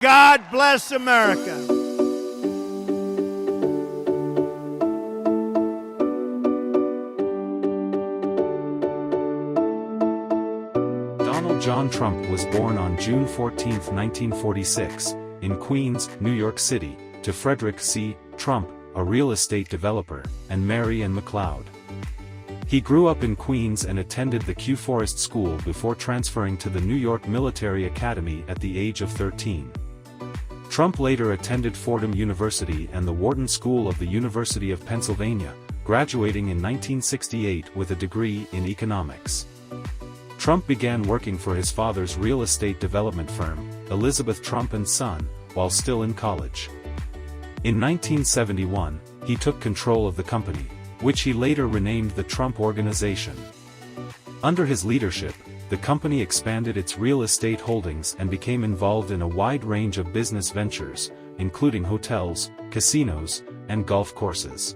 God bless America. Donald John Trump was born on June 14, 1946, in Queens, New York City, to Frederick C. Trump, a real estate developer, and Mary Ann McLeod. He grew up in Queens and attended the Q Forest School before transferring to the New York Military Academy at the age of 13. Trump later attended Fordham University and the Wharton School of the University of Pennsylvania, graduating in 1968 with a degree in economics. Trump began working for his father's real estate development firm, Elizabeth Trump & Son, while still in college. In 1971, he took control of the company, which he later renamed the Trump Organization. Under his leadership, the company expanded its real estate holdings and became involved in a wide range of business ventures, including hotels, casinos, and golf courses.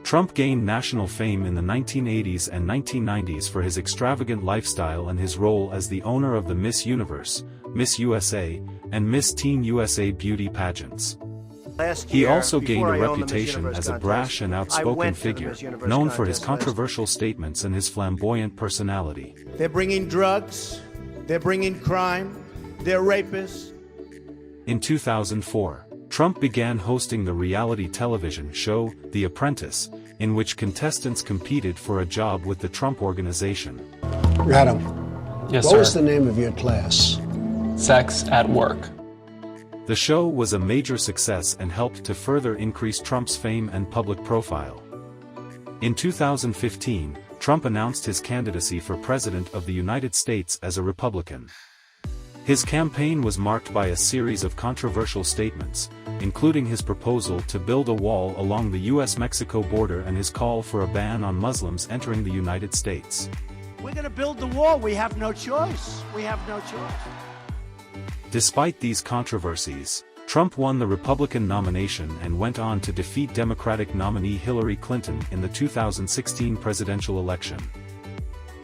Trump gained national fame in the 1980s and 1990s for his extravagant lifestyle and his role as the owner of the Miss Universe, Miss USA, and Miss Teen USA beauty pageants. He also gained a reputation as a brash and outspoken figure, known for his controversial statements and his flamboyant personality. They're bringing drugs, they're bringing crime, they're rapists. In 2004, Trump began hosting the reality television show, The Apprentice, in which contestants competed for a job with the Trump Organization. Madam, yes, what sir. was the name of your class? Sex at Work. The show was a major success and helped to further increase Trump's fame and public profile. In 2015, Trump announced his candidacy for President of the United States as a Republican. His campaign was marked by a series of controversial statements, including his proposal to build a wall along the U.S.-Mexico border and his call for a ban on Muslims entering the United States. We're going to build the wall. We have no choice. We have no choice. Despite these controversies, Trump won the Republican nomination and went on to defeat Democratic nominee Hillary Clinton in the 2016 presidential election.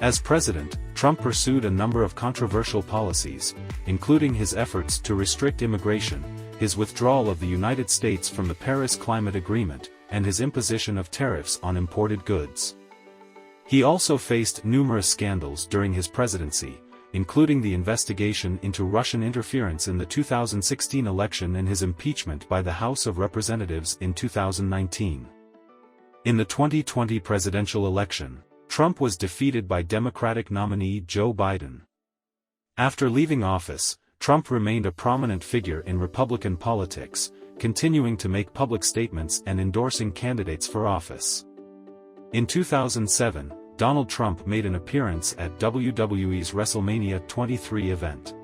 As president, Trump pursued a number of controversial policies, including his efforts to restrict immigration, his withdrawal of the United States from the Paris Climate Agreement, and his imposition of tariffs on imported goods. He also faced numerous scandals during his presidency, including the investigation into Russian interference in the 2016 election and his impeachment by the House of Representatives in 2019. In the 2020 presidential election, Trump was defeated by Democratic nominee Joe Biden. After leaving office, Trump remained a prominent figure in Republican politics, continuing to make public statements and endorsing candidates for office. In 2007, Donald Trump made an appearance at WWE's WrestleMania 23 event.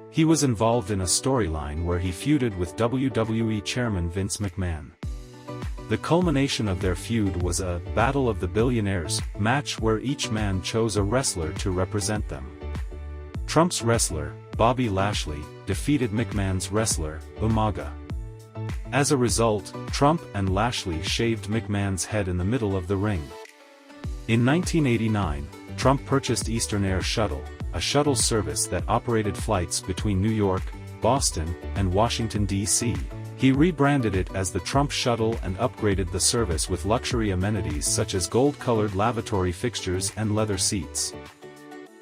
He was involved in a storyline where he feuded with WWE chairman Vince McMahon. The culmination of their feud was a Battle of the Billionaires match where each man chose a wrestler to represent them. Trump's wrestler, Bobby Lashley, defeated McMahon's wrestler, Umaga. As a result, Trump and Lashley shaved McMahon's head in the middle of the ring. In 1989, Trump purchased Eastern Air Shuttle, a shuttle service that operated flights between New York, Boston, and Washington, D.C. He rebranded it as the Trump Shuttle and upgraded the service with luxury amenities such as gold-colored lavatory fixtures and leather seats.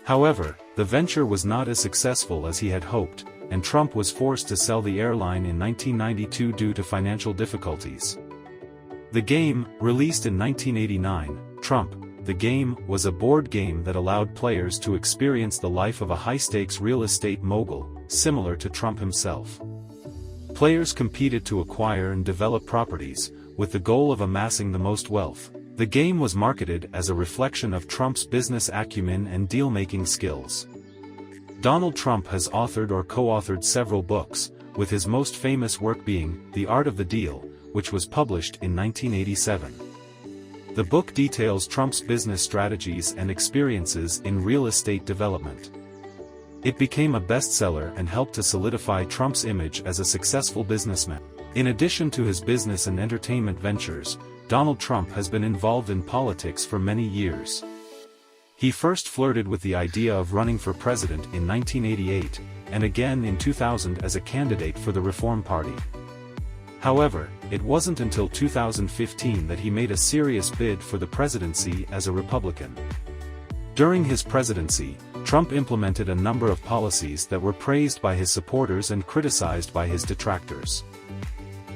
However, the venture was not as successful as he had hoped, and Trump was forced to sell the airline in 1992 due to financial difficulties. The game, released in 1989, Trump, the Game, was a board game that allowed players to experience the life of a high-stakes real estate mogul, similar to Trump himself. Players competed to acquire and develop properties, with the goal of amassing the most wealth. The game was marketed as a reflection of Trump's business acumen and deal-making skills. Donald Trump has authored or co-authored several books, with his most famous work being The Art of the Deal, which was published in 1987. The book details Trump's business strategies and experiences in real estate development. It became a bestseller and helped to solidify Trump's image as a successful businessman. In addition to his business and entertainment ventures, Donald Trump has been involved in politics for many years. He first flirted with the idea of running for president in 1988, and again in 2000 as a candidate for the Reform Party. However, it wasn't until 2015 that he made a serious bid for the presidency as a Republican. During his presidency, Trump implemented a number of policies that were praised by his supporters and criticized by his detractors.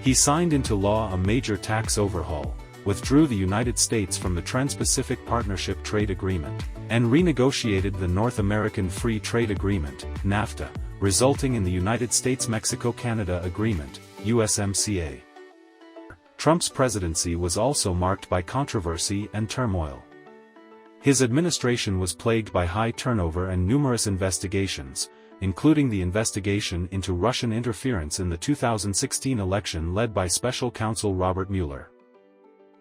He signed into law a major tax overhaul, withdrew the United States from the Trans-Pacific Partnership Trade Agreement, and renegotiated the North American Free Trade Agreement, NAFTA, resulting in the United States-Mexico-Canada Agreement, USMCA. Trump's presidency was also marked by controversy and turmoil. His administration was plagued by high turnover and numerous investigations, including the investigation into Russian interference in the 2016 election led by special counsel Robert Mueller.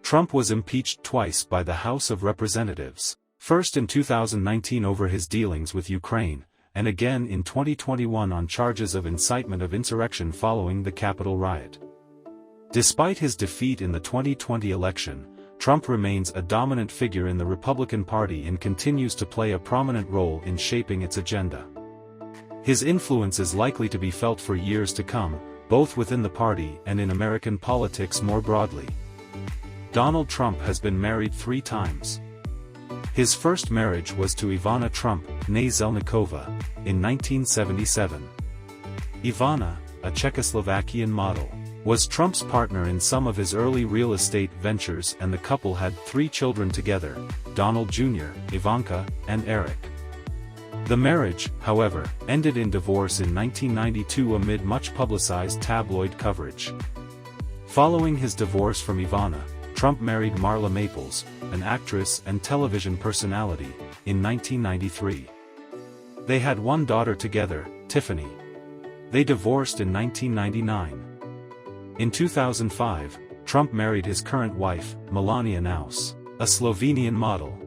Trump was impeached twice by the House of Representatives, first in 2019 over his dealings with Ukraine, and again in 2021 on charges of incitement of insurrection following the Capitol riot. Despite his defeat in the 2020 election, Trump remains a dominant figure in the Republican Party and continues to play a prominent role in shaping its agenda. His influence is likely to be felt for years to come, both within the party and in American politics more broadly. Donald Trump has been married 3 times. His first marriage was to Ivana Trump, née Zelníková, in 1977. Ivana, a Czechoslovakian model, was Trump's partner in some of his early real estate ventures, and the couple had 3 children together, Donald Jr., Ivanka, and Eric. The marriage, however, ended in divorce in 1992 amid much publicized tabloid coverage. Following his divorce from Ivana, Trump married Marla Maples, an actress and television personality, in 1993. They had 1 daughter together, Tiffany. They divorced in 1999. In 2005, Trump married his current wife, Melania Naus, a Slovenian model.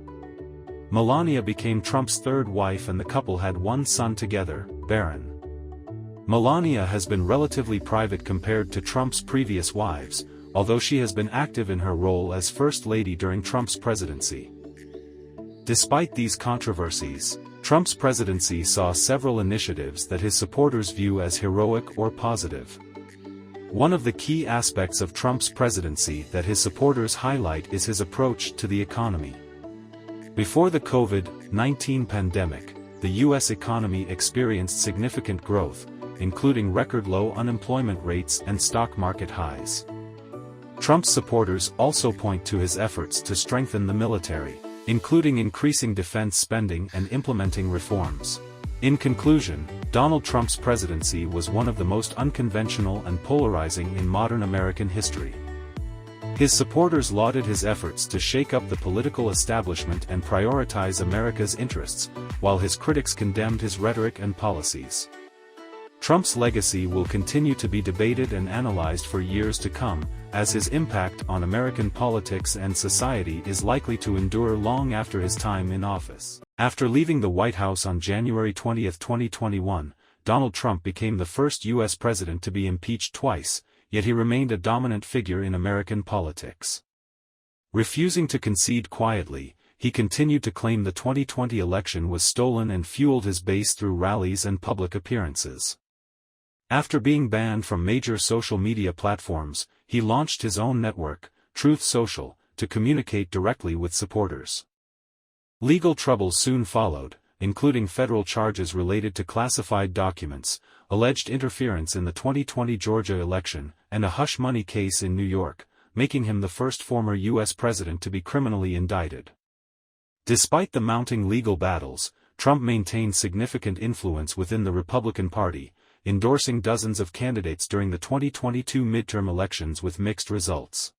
Melania became Trump's 3rd wife and the couple had 1 son together, Baron. Melania has been relatively private compared to Trump's previous wives, although she has been active in her role as First Lady during Trump's presidency. Despite these controversies, Trump's presidency saw several initiatives that his supporters view as heroic or positive. One of the key aspects of Trump's presidency that his supporters highlight is his approach to the economy. Before the COVID-19 pandemic, the U.S. economy experienced significant growth, including record-low unemployment rates and stock market highs. Trump's supporters also point to his efforts to strengthen the military, including increasing defense spending and implementing reforms. In conclusion, Donald Trump's presidency was one of the most unconventional and polarizing in modern American history. His supporters lauded his efforts to shake up the political establishment and prioritize America's interests, while his critics condemned his rhetoric and policies. Trump's legacy will continue to be debated and analyzed for years to come, as his impact on American politics and society is likely to endure long after his time in office. After leaving the White House on January 20, 2021, Donald Trump became the first U.S. president to be impeached twice, yet he remained a dominant figure in American politics. Refusing to concede quietly, he continued to claim the 2020 election was stolen and fueled his base through rallies and public appearances. After being banned from major social media platforms, he launched his own network, Truth Social, to communicate directly with supporters. Legal troubles soon followed, including federal charges related to classified documents, alleged interference in the 2020 Georgia election, and a hush money case in New York, making him the first former U.S. president to be criminally indicted. Despite the mounting legal battles, Trump maintained significant influence within the Republican Party, endorsing dozens of candidates during the 2022 midterm elections with mixed results.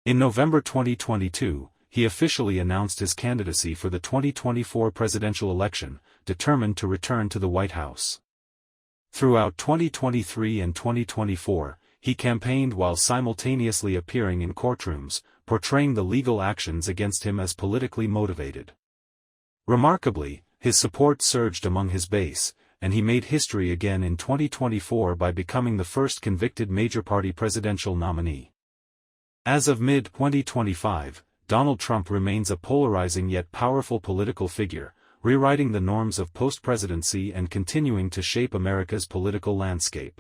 In November 2022, he officially announced his candidacy for the 2024 presidential election, determined to return to the White House. Throughout 2023 and 2024, he campaigned while simultaneously appearing in courtrooms, portraying the legal actions against him as politically motivated. Remarkably, his support surged among his base, and he made history again in 2024 by becoming the first convicted major party presidential nominee. As of mid-2025, Donald Trump remains a polarizing yet powerful political figure, rewriting the norms of post-presidency and continuing to shape America's political landscape.